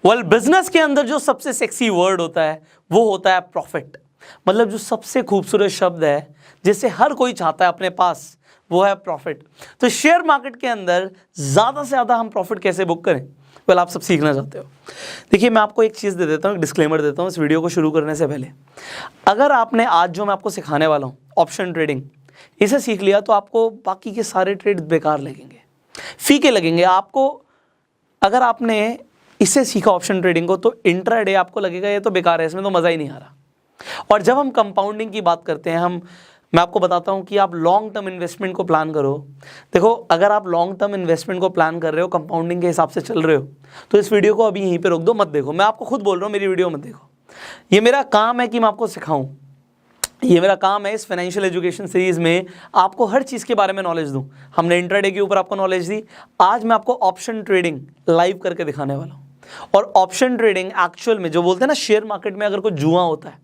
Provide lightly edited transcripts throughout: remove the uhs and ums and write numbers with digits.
Well business के अंदर जो सबसे सेक्सी वर्ड होता है वो होता है प्रॉफिट। मतलब जो सबसे खूबसूरत शब्द है जिसे हर कोई चाहता है अपने पास, वो है प्रॉफिट। तो शेयर मार्केट के अंदर ज़्यादा से ज़्यादा हम प्रॉफिट कैसे बुक करें, वेल आप सब सीखना चाहते हो। देखिए मैं आपको एक चीज़ दे देता हूँ, एक डिस्क्लेमर देता हूँ इस वीडियो को शुरू करने से पहले। अगर आपने आज जो मैं आपको सिखाने वाला हूँ ऑप्शन ट्रेडिंग, इसे सीख लिया तो आपको बाकी के सारे ट्रेड बेकार लगेंगे, फीके लगेंगे आपको। अगर आपने इसे सीखा ऑप्शन ट्रेडिंग को तो इंट्राडे आपको लगेगा ये तो बेकार है, इसमें तो मज़ा ही नहीं आ रहा। और जब हम कंपाउंडिंग की बात करते हैं, मैं आपको बताता हूं कि आप लॉन्ग टर्म इन्वेस्टमेंट को प्लान करो। देखो अगर आप लॉन्ग टर्म इन्वेस्टमेंट को प्लान कर रहे हो, कंपाउंडिंग के हिसाब से चल रहे हो, तो इस वीडियो को अभी यहीं पे रोक दो, मत देखो। मैं आपको खुद बोल रहा हूँ मेरी वीडियो मत देखो। ये मेरा काम है कि मैं आपको सिखाऊं, ये मेरा काम है इस फाइनेंशियल एजुकेशन सीरीज में आपको हर चीज़ के बारे में नॉलेज दूं। हमने इंट्राडे के ऊपर आपको नॉलेज दी, आज मैं आपको ऑप्शन ट्रेडिंग लाइव करके दिखाने वाला हूँ। और ऑप्शन ट्रेडिंग एक्चुअल में जो बोलते हैं ना, शेयर मार्केट में अगर कोई जुआ होता है,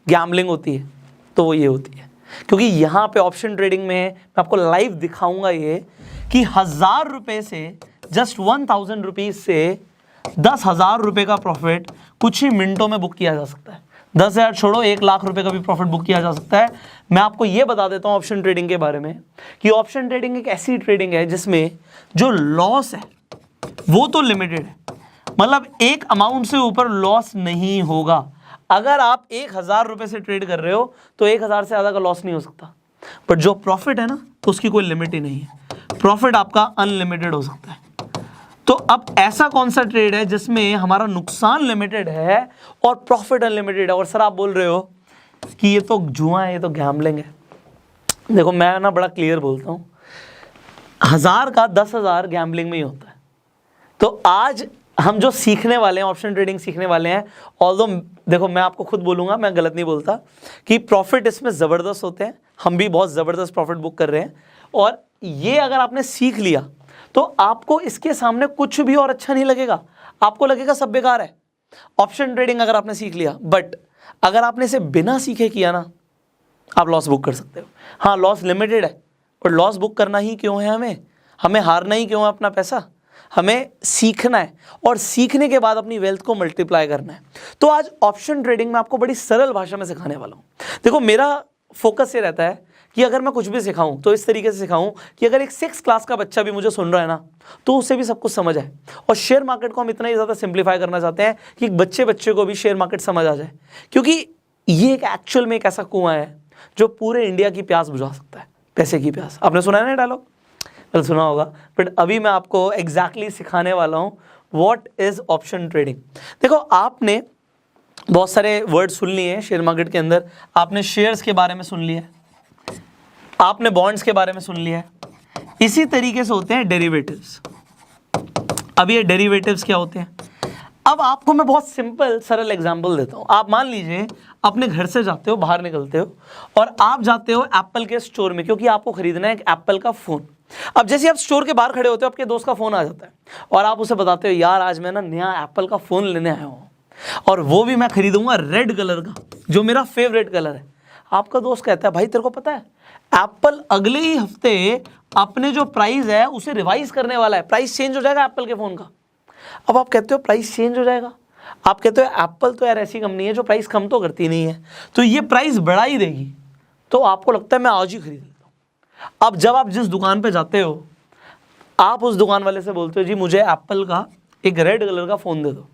गैम्बलिंग होती है, तो वो ये होती है। क्योंकि यहाँ पे ऑप्शन ट्रेडिंग में मैं आपको लाइव दिखाऊंगा ये कि 1000 रुपये से, जस्ट 1000 रुपीज़ से 10,000 रुपये का प्रॉफिट कुछ ही मिनटों में बुक किया जा सकता है। 10,000 छोड़ो, 1 लाख रुपए का भी प्रॉफिट बुक किया जा सकता है। मैं आपको ये बता देता हूँ ऑप्शन ट्रेडिंग के बारे में कि ऑप्शन ट्रेडिंग एक ऐसी ट्रेडिंग है जिसमें जो लॉस है वो तो लिमिटेड है, मतलब एक अमाउंट से ऊपर लॉस नहीं होगा। अगर आप 1000 रुपये से ट्रेड कर रहे हो तो 1000 से ज़्यादा का लॉस नहीं हो सकता। पर जो प्रॉफिट है ना, तो उसकी कोई लिमिट ही नहीं है, प्रॉफिट आपका अनलिमिटेड हो सकता है। तो अब ऐसा कौन सा ट्रेड है जिसमें हमारा नुकसान लिमिटेड है और प्रॉफिट अनलिमिटेड है? और सर आप बोल रहे हो कि ये तो जुआ है, ये तो गैम्बलिंग है। देखो मैं ना बड़ा क्लियर बोलता हूँ, 1000 का 10,000 गैम्बलिंग में ही होता है। तो आज हम जो सीखने वाले हैं, ऑप्शन ट्रेडिंग सीखने वाले हैं, ऑल्दो देखो मैं आपको खुद बोलूँगा, मैं गलत नहीं बोलता, कि प्रॉफिट इसमें ज़बरदस्त होते हैं। हम भी बहुत ज़बरदस्त प्रॉफिट बुक कर रहे हैं। और ये अगर आपने सीख लिया तो आपको इसके सामने कुछ भी और अच्छा नहीं लगेगा, आपको लगेगा सब बेकार है ऑप्शन ट्रेडिंग अगर आपने सीख लिया। बट अगर आपने इसे बिना सीखे किया ना, आप लॉस बुक कर सकते हो। हाँ लॉस लिमिटेड है, और लॉस बुक करना ही क्यों है, हमें हारना ही क्यों है अपना पैसा, हमें सीखना है और सीखने के बाद अपनी वेल्थ को मल्टीप्लाई करना है। तो आज ऑप्शन ट्रेडिंग में आपको बड़ी सरल भाषा में सिखाने वाला हूँ। देखो मेरा फोकस ये रहता है कि अगर मैं कुछ भी सिखाऊं तो इस तरीके से सिखाऊं कि अगर एक 6 क्लास का बच्चा भी मुझे सुन रहा है ना, तो उसे भी सब कुछ समझ आए। और शेयर मार्केट को हम इतना ही ज़्यादा सिंप्लीफाई करना चाहते हैं कि बच्चे को भी शेयर मार्केट समझ आ जाए, क्योंकि ये एक एक्चुअल में एक ऐसा कुआं है जो पूरे इंडिया की प्यास बुझा सकता है, पैसे की प्यास। आपने सुना है ना डायलॉग? तो सुना होगा, बट अभी मैं आपको एग्जैक्टली सिखाने वाला हूँ व्हाट इज ऑप्शन ट्रेडिंग। देखो आपने बहुत सारे वर्ड सुन लिए हैं शेयर मार्केट के अंदर, आपने शेयर्स के बारे में सुन लिया, आपने बॉन्ड्स के बारे में सुन लिया है। इसी तरीके से होते हैं डेरिवेटिव्स। अब ये डेरिवेटिव्स क्या होते हैं? अब आपको मैं बहुत सिंपल सरल एग्जांपल देता हूं। आप मान लीजिए अपने घर से जाते हो, बाहर निकलते हो और आप जाते हो एप्पल के स्टोर में, क्योंकि आपको खरीदना है एक एप्पल का फोन। अब जैसे आप स्टोर के बाहर खड़े होते हो, आपके दोस्त का फोन आ जाता है और आप उसे बताते हो यार आज मैं ना नया एप्पल का फोन लेने आया हूँ, और वो भी मैं खरीदूंगा रेड कलर का, जो मेरा फेवरेट कलर है। आपका दोस्त कहता है भाई तेरे को पता है एप्पल अगले ही हफ्ते अपने जो प्राइस है उसे रिवाइज करने वाला है, प्राइस चेंज हो जाएगा एप्पल के फोन का। अब आप कहते हो प्राइस चेंज हो जाएगा, आप कहते हो एप्पल तो यार ऐसी कंपनी है जो प्राइस कम तो करती नहीं है, तो ये प्राइस बढ़ा ही देगी। तो आपको लगता है मैं आज ही खरीद लेता हूँ। अब जब आप जिस दुकान पे जाते हो, आप उस दुकान वाले से बोलते हो जी मुझे एप्पल का एक रेड कलर का फ़ोन दे दो।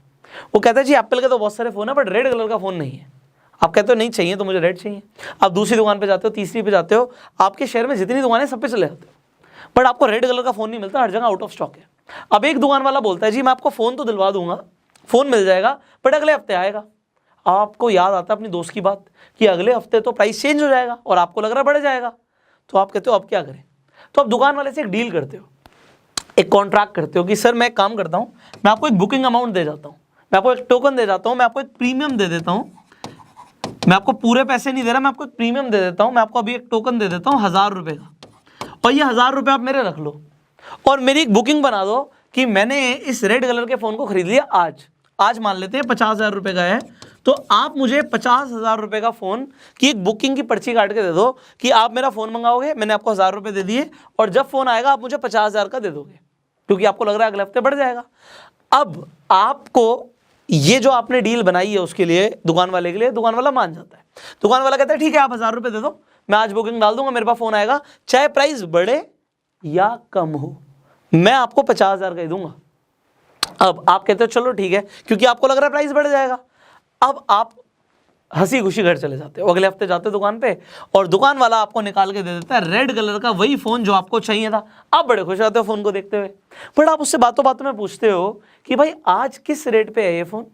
वो कहता है जी एप्पल के तो बहुत सारे फ़ोन है बट रेड कलर का फ़ोन नहीं है। आप कहते हो नहीं चाहिए तो मुझे रेड चाहिए। आप दूसरी दुकान पे जाते हो, तीसरी पे जाते हो, आपके शहर में जितनी दुकानें सब पे चले जाते हो, बट आपको रेड कलर का फ़ोन नहीं मिलता, हर जगह आउट ऑफ स्टॉक है। अब एक दुकान वाला बोलता है जी मैं आपको फ़ोन तो दिलवा दूंगा, फ़ोन मिल जाएगा बट अगले हफ्ते आएगा। आपको याद आता है अपनी दोस्त की बात कि अगले हफ्ते तो प्राइस चेंज हो जाएगा और आपको लग रहा है बढ़ जाएगा। तो आप कहते हो अब क्या करें? तो आप दुकान वाले से एक डील करते हो, एक कॉन्ट्रैक्ट करते हो कि सर मैं एक काम करता हूँ, मैं आपको एक बुकिंग अमाउंट दे जाता हूँ, मैं आपको एक टोकन दे जाता हूँ, मैं आपको एक प्रीमियम दे देता हूँ, मैं आपको पूरे पैसे नहीं दे रहा, मैं आपको एक प्रीमियम दे देता हूँ, मैं आपको अभी एक टोकन दे देता हूँ 1000 रुपये का, और ये 1000 रुपये आप मेरे रख लो और मेरी एक बुकिंग बना दो कि मैंने इस रेड कलर के फ़ोन को खरीद लिया आज मान लेते हैं 50,000 रुपये का है, तो आप मुझे 50,000 रुपये का फ़ोन की एक बुकिंग की पर्ची काट के दे दो कि आप मेरा फ़ोन मंगाओगे, मैंने आपको 1000 रुपये दे दिए और जब फ़ोन आएगा आप मुझे 50,000 का दे दोगे, क्योंकि आपको लग रहा है अगले हफ्ते बढ़ जाएगा। अब आपको ये जो आपने डील बनाई है उसके लिए, दुकान वाले के लिए, दुकान वाला मान जाता है। दुकान वाला कहता है ठीक है आप 1000 रुपये दे दो, मैं आज बुकिंग डाल दूंगा, मेरे पास फोन आएगा, चाहे प्राइस बढ़े या कम हो, मैं आपको 50,000 का ही दूंगा। अब आप कहते हो चलो ठीक है, क्योंकि आपको लग रहा है प्राइस बढ़ जाएगा। अब आप हंसी खुशी घर चले जाते हो, अगले हफ्ते जाते हो दुकान पे और दुकान वाला आपको निकाल के दे देता है रेड कलर का वही फोन जो आपको चाहिए था। आप बड़े खुश होते हो फोन को देखते हुए, बट आप उससे बातों बातों में पूछते हो कि भाई आज किस रेट पे है ये फोन।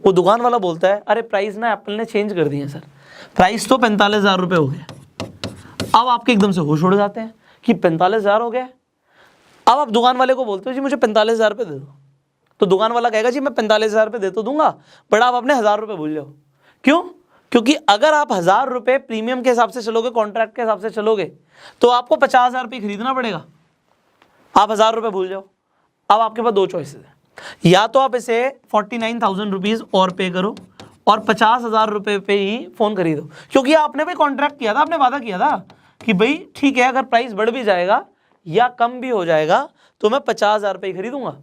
वो दुकान वाला बोलता है अरे प्राइस ना एप्पल ने चेंज कर दिए सर, प्राइस तो 45,000 रुपये हो गया। अब आपके एकदम से होश उड़ जाते हैं कि 45,000 हो गया। अब आप दुकान वाले को बोलते हो जी मुझे 45,000 रुपये दे दो, तो दुकान वाला कहेगा जी मैं 45,000 रुपये दे तो दूंगा, बट आप अपने 1,000 रुपये भूल जाओ। क्यों? क्योंकि अगर आप 1,000 रुपये प्रीमियम के हिसाब से चलोगे, कॉन्ट्रैक्ट के हिसाब से चलोगे, तो आपको 50,000 रुपये खरीदना पड़ेगा। आप 1,000 रुपये भूल जाओ। अब आपके पास दो चॉइसेस हैं, या तो आप इसे 49,000 रुपीज़ और पे करो और 50,000 रुपये पे ही फ़ोन खरीदो, क्योंकि आपने भाई कॉन्ट्रैक्ट किया था, आपने वादा किया था कि भाई ठीक है अगर प्राइस बढ़ भी जाएगा या कम भी हो जाएगा तो मैं 50,000 रुपये ही खरीदूंगा।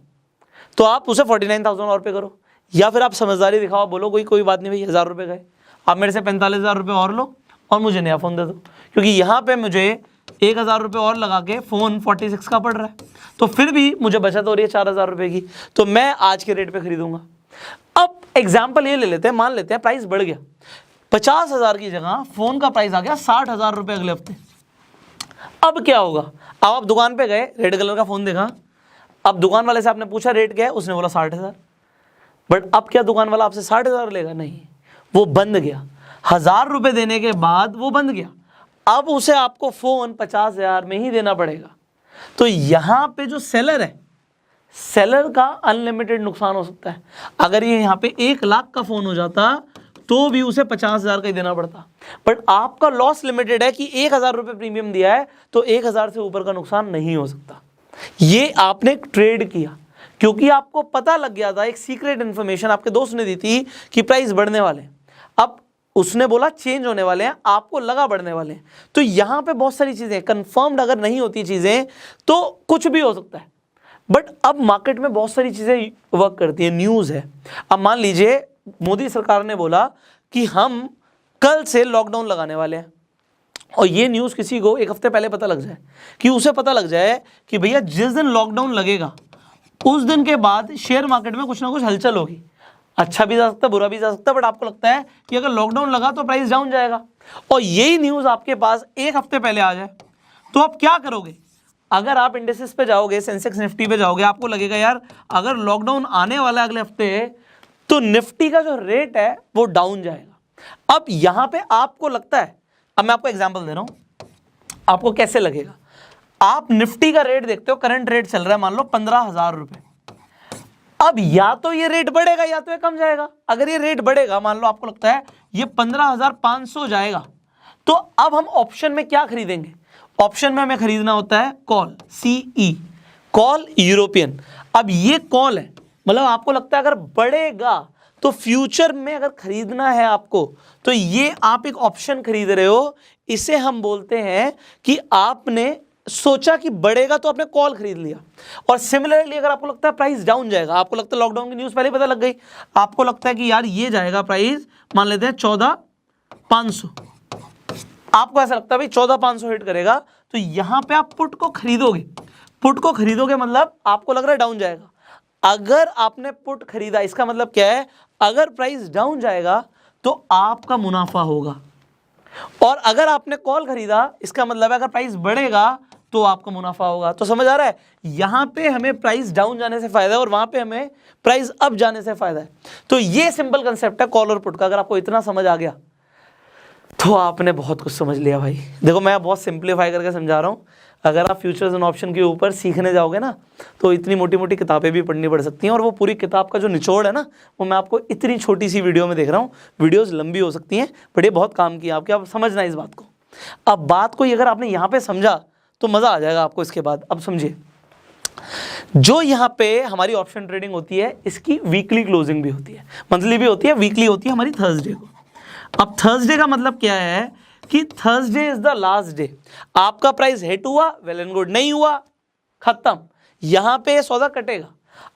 तो आप उसे 49,000 और पे करो, या फिर आप समझदारी दिखाओ, बोलो कोई बात नहीं भाई 1,000 रुपये गए, आप मेरे से 45,000 रुपये और लो और मुझे नया फ़ोन दे दो, क्योंकि यहाँ पे मुझे 1,000 रुपये और लगा के फ़ोन 46 का पड़ रहा है, तो फिर भी मुझे बचत हो रही है 4,000 रुपये की, तो मैं आज के रेट पे खरीदूंगा। अब एग्जाम्पल ये ले लेते हैं, मान लेते हैं प्राइस बढ़ गया, 50,000 की जगह फ़ोन का प्राइस आ गया 60,000 रुपये अगले हफ्ते। अब क्या होगा? अब आप दुकान पे गए, रेड कलर का फ़ोन देखा, अब दुकान वाले से आपने पूछा रेट क्या है, उसने बोला 60,000, बट अब क्या दुकान वाला आपसे 60,000 लेगा? नहीं, वो बंद गया। 1,000 रुपये देने के बाद वो बंद गया, अब उसे आपको फ़ोन 50,000 में ही देना पड़ेगा। तो यहाँ पे जो सेलर है, सेलर का अनलिमिटेड नुकसान हो सकता है। अगर ये यहाँ पे 1,00,000 का फ़ोन हो जाता तो भी उसे 50,000 का ही देना पड़ता, बट आपका लॉस लिमिटेड है कि 1,000 रुपये प्रीमियम दिया है तो 1,000 से ऊपर का नुकसान नहीं हो सकता। ये आपने ट्रेड किया क्योंकि आपको पता लग गया था, एक सीक्रेट इन्फॉर्मेशन आपके दोस्त ने दी थी कि प्राइस बढ़ने वाले हैं। अब उसने बोला चेंज होने वाले हैं, आपको लगा बढ़ने वाले हैं। तो यहाँ पे बहुत सारी चीज़ें कंफर्म्ड अगर नहीं होती चीज़ें तो कुछ भी हो सकता है, बट अब मार्केट में बहुत सारी चीज़ें वर्क करती है। न्यूज़ है, अब मान लीजिए मोदी सरकार ने बोला कि हम कल से लॉकडाउन लगाने वाले हैं, और ये न्यूज़ किसी को एक हफ्ते पहले पता लग जाए, कि उसे पता लग जाए कि भैया जिस दिन लॉकडाउन लगेगा उस दिन के बाद शेयर मार्केट में कुछ ना कुछ हलचल होगी। अच्छा भी जा सकता है, बुरा भी जा सकता है, बट आपको लगता है कि अगर लॉकडाउन लगा तो प्राइस डाउन जाएगा, और यही न्यूज़ आपके पास एक हफ्ते पहले आ जाए, तो आप क्या करोगे? अगर आप इंडेक्सेस पे जाओगे, सेंसेक्स निफ्टी पे जाओगे, आपको लगेगा यार अगर लॉकडाउन आने वाला है अगले हफ्ते तो निफ्टी का जो रेट है वो डाउन जाएगा। अब यहाँ पे आपको लगता है, अब मैं आपको एग्जांपल दे रहा हूँ, आपको कैसे लगेगा। आप निफ्टी का रेट देखते हो, करंट रेट चल रहा है मान लो 15,000 रुपये। अब या तो ये रेट बढ़ेगा या तो ये कम जाएगा। अगर ये रेट बढ़ेगा, मान लो आपको लगता है ये 15,500 जाएगा, तो अब हम ऑप्शन में क्या खरीदेंगे? ऑप्शन में हमें खरीदना होता है कॉल, CE, कॉल यूरोपियन। अब ये कॉल है, मतलब आपको लगता है अगर बढ़ेगा तो फ्यूचर में अगर खरीदना है आपको, तो ये आप एक ऑप्शन खरीद रहे हो, इसे हम बोलते हैं कि आपने सोचा कि बढ़ेगा तो आपने कॉल खरीद लिया। और सिमिलरली अगर आपको लगता है प्राइस डाउन जाएगा, आपको लगता है लॉकडाउन की न्यूज़ पहले पता लग गई, आपको लगता है कि यार ये जाएगा प्राइस, मान लेते हैं 14,500, आपको ऐसा लगता है भाई 14,500 हिट करेगा, तो यहां पे आप पुट को खरीदोगे। पुट को खरीदोगे मतलब आपको लग रहा है डाउन जाएगा। अगर आपने पुट खरीदा, इसका मतलब क्या है? अगर प्राइस डाउन जाएगा तो आपका मुनाफा होगा, और अगर आपने कॉल खरीदा, इसका मतलब है अगर प्राइस बढ़ेगा तो आपका मुनाफा होगा। तो समझ आ रहा है, यहां पे हमें प्राइस डाउन जाने से फायदा है और वहां पे हमें प्राइस अप जाने से फायदा है। तो ये सिंपल कंसेप्ट है कॉल और पुट का। अगर आपको इतना समझ आ गया तो आपने बहुत कुछ समझ लिया भाई। देखो मैं बहुत सिंप्लीफाई करके समझा रहा हूँ। अगर आप फ्यूचर्स एंड ऑप्शन के ऊपर सीखने जाओगे ना, तो इतनी मोटी मोटी किताबें भी पढ़नी पड़ सकती हैं, और वो पूरी किताब का जो निचोड़ है ना, वो मैं आपको इतनी छोटी सी वीडियो में देख रहा हूँ। वीडियोस लंबी हो सकती हैं, बट ये बहुत काम की है आपके, आप समझना इस बात को। अब बात को अगर आपने यहाँ पे समझा तो मज़ा आ जाएगा आपको इसके बाद। अब समझिए, जो यहाँ पे हमारी ऑप्शन ट्रेडिंग होती है, इसकी वीकली क्लोजिंग भी होती है, मंथली भी होती है, वीकली होती है हमारी थर्सडे को। अब थर्सडे का मतलब क्या है कि Thursday is the last day. आपका प्राइस हिट हुआ, वेल एंड गुड, नहीं हुआ, खत्म, यहां पे सौदा कटेगा।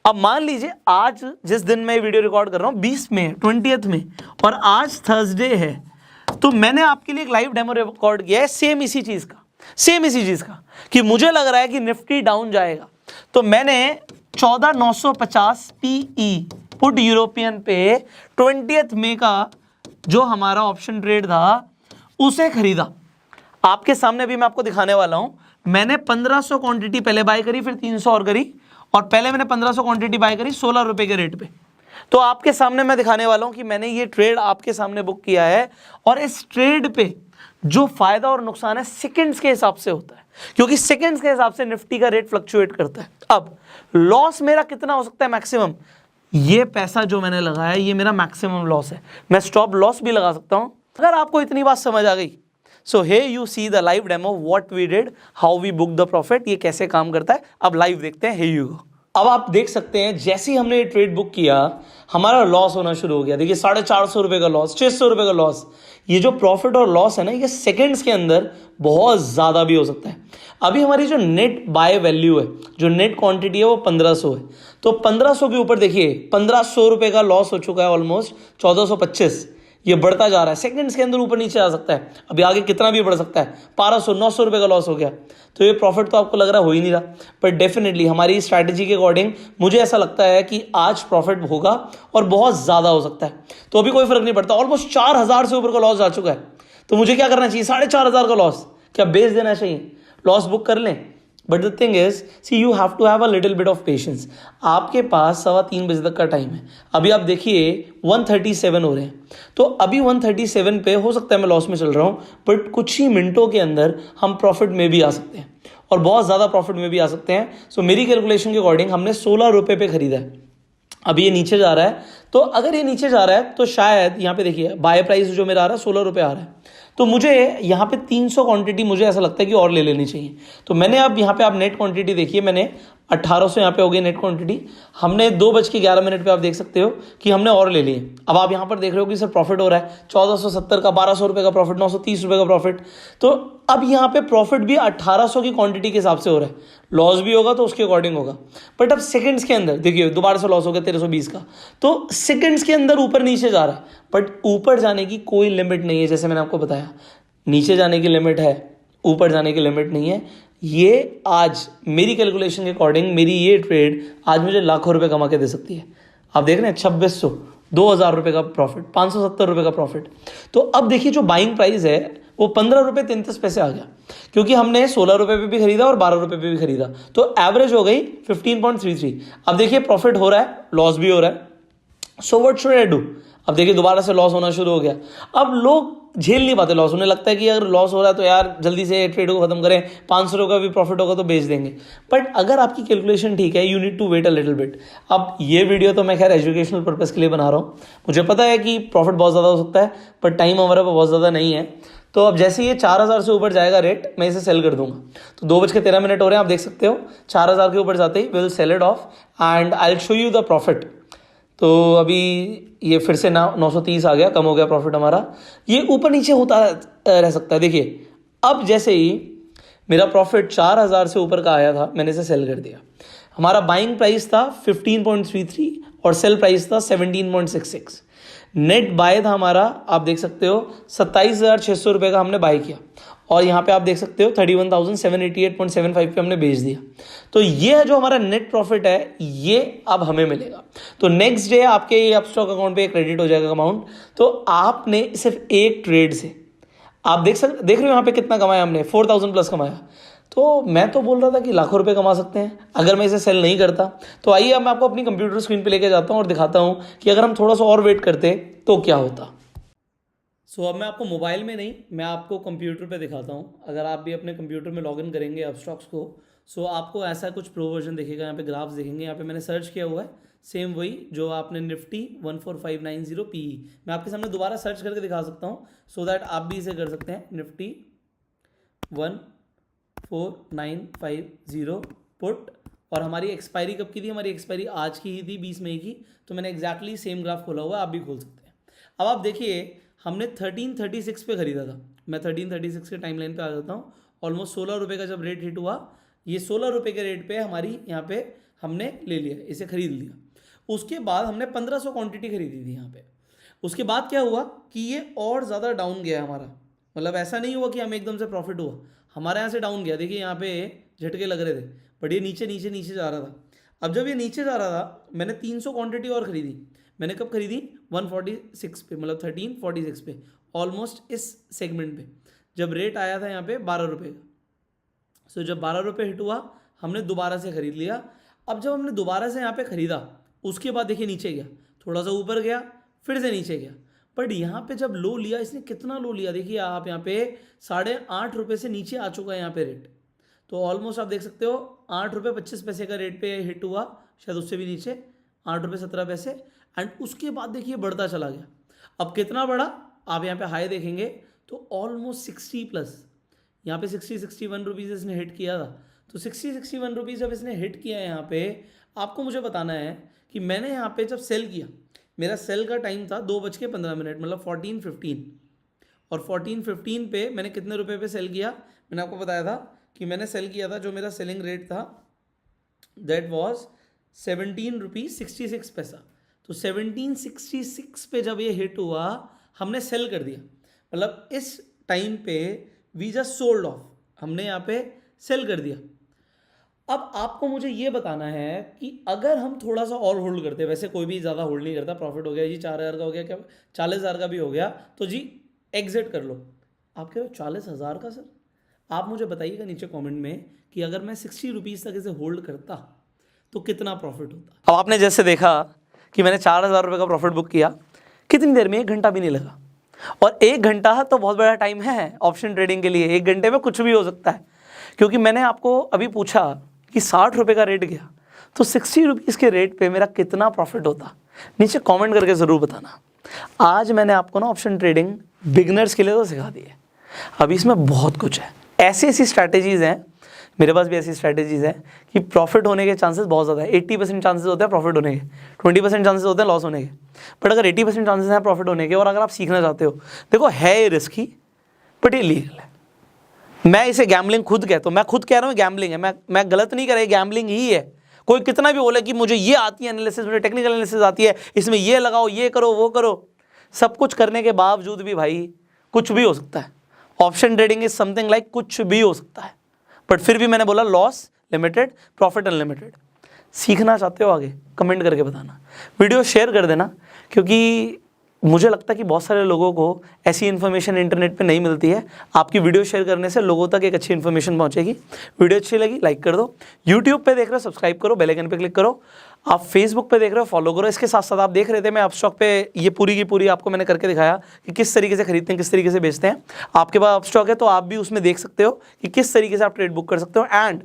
अब मान लीजिए आज जिस दिन मैं वीडियो रिकॉर्ड कर रहा हूँ 20 में 20th में, और आज थर्सडे है, तो मैंने आपके लिए एक लाइव डेमो रिकॉर्ड किया है सेम इसी चीज़ का कि मुझे लग रहा है कि निफ्टी डाउन जाएगा। तो मैंने 14,950 PE पुट यूरोपियन पे 20th मई का जो हमारा ऑप्शन ट्रेड था उसे खरीदा। आपके सामने भी मैं आपको दिखाने वाला हूं। मैंने 1500 क्वांटिटी पहले बाय करी, फिर 300 और करी, और पहले मैंने 1500 क्वांटिटी बाय करी 16 रुपए के रेट पे। तो आपके सामने मैं दिखाने वाला हूं कि मैंने ये ट्रेड आपके सामने बुक किया है, और इस ट्रेड पे जो फायदा और नुकसान है सेकंड्स के हिसाब से होता है, क्योंकि सेकंड्स के हिसाब से निफ्टी का रेट फ्लक्चुएट करता है। अब लॉस मेरा कितना हो सकता है मैक्सिमम, ये पैसा जो मैंने लगाया ये मेरा मैक्सिमम लॉस है। मैं स्टॉप लॉस भी लगा सकता हूं। अगर आपको इतनी बात समझ आ गई, सो here you see the live demo what we did, how we booked the profit, ये कैसे काम करता है। अब लाइव देखते हैं। here you go। अब आप देख सकते हैं जैसे ही हमने ये ट्रेड बुक किया हमारा लॉस होना शुरू हो गया। देखिए 450 रुपए का लॉस, 600 रुपए का लॉस। ये जो प्रॉफिट और लॉस है ना, ये सेकंड्स के अंदर बहुत ज्यादा भी हो सकता है। अभी हमारी जो नेट बाय वैल्यू है, जो नेट क्वांटिटी है वो 1500 है। तो 1500 के ऊपर देखिए 1500 रुपए का लॉस हो चुका है, ऑलमोस्ट 1425। ये बढ़ता जा रहा है, सेकंड्स के अंदर ऊपर नीचे आ सकता है। अभी आगे कितना भी बढ़ सकता है। 1200-900 रुपए का लॉस हो गया। तो ये प्रॉफिट तो आपको लग रहा हो ही नहीं रहा, पर डेफिनेटली हमारी स्ट्रैटेजी के अकॉर्डिंग मुझे ऐसा लगता है कि आज प्रॉफिट होगा और बहुत ज़्यादा हो सकता है। तो अभी कोई फर्क नहीं पड़ता। ऑलमोस्ट 4000 से ऊपर का लॉस जा चुका है। तो मुझे क्या करना चाहिए? 4500 का लॉस क्या बेच देना चाहिए? लॉस बुक कर लें। But the thing is, see you have to have a little bit of patience. आपके पास 3:15 बजे तक का टाइम है। अभी आप देखिए 137 हो रहे हैं। तो अभी 137 पे हो सकता है मैं लॉस में चल रहा हूं, बट कुछ ही मिनटों के अंदर हम प्रॉफिट में भी आ सकते हैं, और बहुत ज़्यादा प्रॉफिट में भी आ सकते हैं। सो मेरी कैलकुलेशन के अकॉर्डिंग हमने 16 रुपये पे खरीदा है। अभी ये नीचे जा रहा है, तो अगर ये नीचे जा रहा है तो शायद यहाँ पे देखिए बाय प्राइस जो मेरा आ रहा है 16 रुपये आ रहा है। तो मुझे यहाँ पे 300 क्वांटिटी मुझे ऐसा लगता है कि और ले लेनी चाहिए। तो मैंने अब यहाँ पे आप नेट क्वांटिटी देखिए, मैंने 1800 यहाँ पे हो गई नेट क्वांटिटी। हमने 2:11 पे आप देख सकते हो कि हमने और ले लिए। अब आप यहाँ पर देख रहे हो कि सर प्रॉफिट हो रहा है 1470 का, 1200 रुपये का प्रॉफिट, 930 रुपये का प्रॉफिट। तो अब यहाँ पे प्रॉफिट भी 1800 की क्वांटिटी के हिसाब से हो रहा है। लॉस भी होगा तो उसके अकॉर्डिंग होगा। बट अब सेकंड्स के अंदर देखिए दोबारा से लॉस हो गया 1320 का। तो सेकंड्स के अंदर ऊपर नीचे जा रहा है, बट ऊपर जाने की कोई लिमिट नहीं है। जैसे मैंने आपको बताया, नीचे जाने की लिमिट है, ऊपर जाने की लिमिट नहीं है। ये आज मेरी कैलकुलेशन के अकॉर्डिंग मेरी ये ट्रेड आज मुझे लाखों रुपए कमा के दे सकती है। आप देख रहे हैं 2600, 2000 रुपये का प्रॉफिट, 570 रुपये का प्रॉफिट। तो अब देखिए जो बाइंग प्राइस है वो 15.33 रुपये आ गया, क्योंकि हमने 16 रुपये पे भी खरीदा और 12 रुपये पे भी खरीदा। तो एवरेज हो गई 15.33। अब देखिए प्रॉफिट हो रहा है, लॉस भी हो रहा है। So what should I do? अब देखिए दोबारा से लॉस होना शुरू हो गया। अब लोग झेल नहीं पाते लॉस। उन्हें लगता है कि अगर लॉस हो रहा है तो यार जल्दी से ट्रेड को खत्म करें, 500 रुपये का भी प्रॉफिट होगा तो बेच देंगे। बट अगर आपकी कैलकुलेशन ठीक है, you need to wait a little bit. अब ये वीडियो तो मैं खैर एजुकेशनल पर्पस के लिए बना रहा हूँ। मुझे पता है कि प्रॉफिट बहुत ज़्यादा हो सकता है, पर टाइम हमारे पास बहुत ज़्यादा नहीं है। तो अब जैसे ये 4000 से ऊपर जाएगा रेट, मैं इसे सेल कर दूंगा। तो 2:13 हो रहे हैं, आप देख सकते हो 4000 के ऊपर जाते ही will sell it off and I will show you the profit. तो अभी ये फिर से 930 आ गया, कम हो गया प्रॉफिट हमारा। ये ऊपर नीचे होता रह सकता है। देखिए अब जैसे ही मेरा प्रॉफिट 4000 से ऊपर का आया था, मैंने इसे सेल कर दिया। हमारा बाइंग प्राइस था 15.33 और सेल प्राइस था 17.66। नेट बाय था हमारा, आप देख सकते हो 27,600 रुपये का हमने बाय किया, और यहाँ पे आप देख सकते हो 31,788.75 पे हमने बेच दिया। तो ये जो हमारा नेट प्रॉफिट है ये अब हमें मिलेगा। तो नेक्स्ट डे आपके ये अपस्टॉक अकाउंट पे क्रेडिट हो जाएगा अमाउंट। तो आपने सिर्फ एक ट्रेड से आप देख रहे हो यहाँ पे कितना कमाया हमने, 4000 प्लस कमाया। तो मैं तो बोल रहा था कि लाखों रुपए कमा सकते हैं अगर मैं इसे सेल नहीं करता। तो आइए अब मैं आपको अपनी कंप्यूटर स्क्रीन पे लेके जाता हूँ और दिखाता हूँ कि अगर हम थोड़ा सा और वेट करते तो क्या होता। सो अब मैं आपको मोबाइल में नहीं, मैं आपको कंप्यूटर पे दिखाता हूँ। अगर आप भी अपने कंप्यूटर में लॉगिन करेंगे अपस्टॉक्स को, सो आपको ऐसा कुछ प्रो वर्जन दिखेगा। यहाँ पे ग्राफ्स दिखेंगे। यहाँ पे मैंने सर्च किया हुआ है सेम वही जो आपने निफ्टी 14590 PE। मैं आपके सामने दोबारा सर्च करके दिखा सकता हूँ सो दैट आप भी इसे कर सकते हैं। निफ्टी 14950 पुट, और हमारी एक्सपायरी कब की थी? हमारी एक्सपायरी आज की ही थी, 20 मई की। तो मैंने एग्जैक्टली सेम ग्राफ खोला हुआ है, आप भी खोल सकते हैं। अब आप देखिए हमने 1336 पे खरीदा था। मैं 1336 के टाइम लाइन पे आ जाता हूँ। ऑलमोस्ट 16 रुपये का जब रेट हिट हुआ, ये 16 रुपये के रेट पे हमारी यहाँ पे हमने ले लिया, इसे खरीद लिया। उसके बाद हमने 1500 क्वांटिटी खरीदी थी यहाँ पे। उसके बाद क्या हुआ कि ये और ज़्यादा डाउन गया हमारा, मतलब ऐसा नहीं हुआ कि हमें एकदम से प्रॉफिट हुआ, हमारे यहाँ से डाउन गया। देखिए यहाँ पे झटके लग रहे थे, बट ये नीचे नीचे नीचे जा रहा था। अब जब ये नीचे जा रहा था, मैंने 300 क्वांटिटी और ख़रीदी। मैंने कब खरीदी? 146 पे, मतलब 1346 पे, ऑलमोस्ट इस सेगमेंट पे, जब रेट आया था यहाँ पे 12 रुपये का। सो जब 12 रुपये हिट हुआ, हमने दोबारा से ख़रीद लिया। अब जब हमने दोबारा से यहाँ पे ख़रीदा, उसके बाद देखिए नीचे गया, थोड़ा सा ऊपर गया, फिर से नीचे गया। बट यहाँ पे जब लो लिया, इसने कितना लो लिया देखिए आप, यहाँ पे 8.5 रुपये से नीचे आ चुका है यहाँ पे रेट। तो ऑलमोस्ट आप देख सकते हो 8 रुपये 25 पैसे का रेट पे हिट हुआ, शायद उससे भी नीचे 8 रुपये 17 पैसे। एंड उसके बाद देखिए बढ़ता चला गया। अब कितना बढ़ा, आप यहाँ पे हाई देखेंगे तो ऑलमोस्ट 60 प्लस, यहाँ पे 61 रुपीज़ इसने हिट किया था। तो 61 रुपीज़ जब इसने हिट किया है यहाँ पे, आपको मुझे बताना है कि मैंने यहाँ पे जब सेल किया, मेरा सेल का टाइम था 2:15, मतलब 14:15, और 14:15 पे मैंने कितने रुपए पे सेल किया? मैंने आपको बताया था कि मैंने सेल किया था, जो मेरा सेलिंग रेट था दैट वाज 17 रुपीज़ 66 पैसा। तो 1766 पे जब ये हिट हुआ, हमने सेल कर दिया, मतलब इस टाइम पे वी जस्ट सोल्ड ऑफ, हमने यहाँ पे सेल कर दिया। अब आपको मुझे ये बताना है कि अगर हम थोड़ा सा और होल्ड करते, वैसे कोई भी ज़्यादा होल्ड नहीं करता, प्रॉफिट हो गया जी 4000 का हो गया, क्या 40,000 का भी हो गया, तो जी एग्जिट कर लो। आप कह रहे हो 40,000 का सर? आप मुझे बताइएगा नीचे कमेंट में कि अगर मैं 60 रुपीज़ तक इसे होल्ड करता तो कितना प्रॉफिट होता। अब आपने जैसे देखा कि मैंने 4,000 रुपये का प्रॉफिट बुक किया, कितनी देर में? 1 घंटा भी नहीं लगा। और 1 घंटा तो बहुत बड़ा टाइम है ऑप्शन ट्रेडिंग के लिए। 1 घंटे में कुछ भी हो सकता है, क्योंकि मैंने आपको अभी पूछा कि 60 रुपये का रेट गया, तो 60 रुपीज़ के रेट पे मेरा कितना प्रॉफिट होता। नीचे कमेंट करके ज़रूर बताना। आज मैंने आपको ना ऑप्शन ट्रेडिंग बिगनर्स के लिए तो सिखा दी है, अभी इसमें बहुत कुछ है। ऐसी ऐसी स्ट्रैटेजीज़ हैं, मेरे पास भी ऐसी स्ट्रैटेजीज़ हैं कि प्रॉफिट होने के चांसेस बहुत ज़्यादा है। 80% चांसेस होते हैं प्रॉफिट होने के, 20% चांसेस होते हैं लॉस होने के। बट अगर 80% चांसेस हैं प्रॉफिट होने के, और अगर आप सीखना चाहते हो, देखो है ये रिस्की बट ये लीगल है। मैं इसे गैम्बलिंग खुद कहता हूँ, मैं खुद कह रहा हूँ गैम्बलिंग है, मैं गलत नहीं कर रहा, गैम्बलिंग ही है। कोई कितना भी बोले कि मुझे ये आती है एनालिसिस, मुझे टेक्निकल एनालिसिस आती है, इसमें ये लगाओ, ये करो, वो करो, सब कुछ करने के बावजूद भी भाई कुछ भी हो सकता है। Option trading is something like कुछ भी हो सकता है। बट फिर भी मैंने बोला लॉस लिमिटेड, प्रॉफिट अनलिमिटेड। सीखना चाहते हो आगे कमेंट करके बताना, वीडियो शेयर कर देना, क्योंकि मुझे लगता है कि बहुत सारे लोगों को ऐसी इन्फॉर्मेशन इंटरनेट पे नहीं मिलती है। आपकी वीडियो शेयर करने से लोगों तक एक अच्छी इन्फॉर्मेशन पहुंचेगी। वीडियो अच्छी लगी लाइक कर दो, यूट्यूब पे देख रहे हो सब्सक्राइब करो, बेल आइकन पे क्लिक करो, आप फेसबुक पे देख रहे हो फॉलो करो। इसके साथ साथ आप देख रहे थे मैं अपस्टॉक पे ये पूरी की पूरी आपको मैंने करके दिखाया कि किस तरीके से खरीदते हैं, किस तरीके से बेचते हैं। आपके पास अपस्टॉक है तो आप भी उसमें देख सकते हो कि किस तरीके से आप ट्रेड बुक कर सकते हो। एंड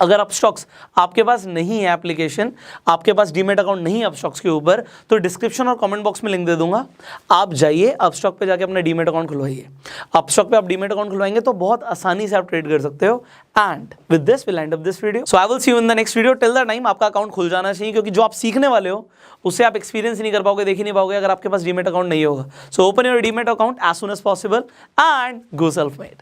अगर अपस्टॉक्स आपके पास नहीं है एप्लीकेशन, आपके पास डीमेट अकाउंट नहीं है अपस्टॉक्स के ऊपर, तो डिस्क्रिप्शन और कमेंट बॉक्स में लिंक दे दूंगा, आप जाइए अपस्टॉक पे जाके अपना डीमेट अकाउंट खुलवाइए। अपस्टॉक पे आप डीमेट अकाउंट खुलवाएंगे तो बहुत आसानी से आप ट्रेड कर सकते हो। And with this will and up this video, so I will see you in the next video. Till the time आपका अकाउंट खुल जाना चाहिए, क्योंकि जो आप सीखने वाले हो उससे आप एक्सपीरियंस नहीं कर पाओगे, देख ही नहीं पाओगे अगर आपके पास डीमेट अकाउंट नहीं होगा। So open your demat account as soon as possible and go self made.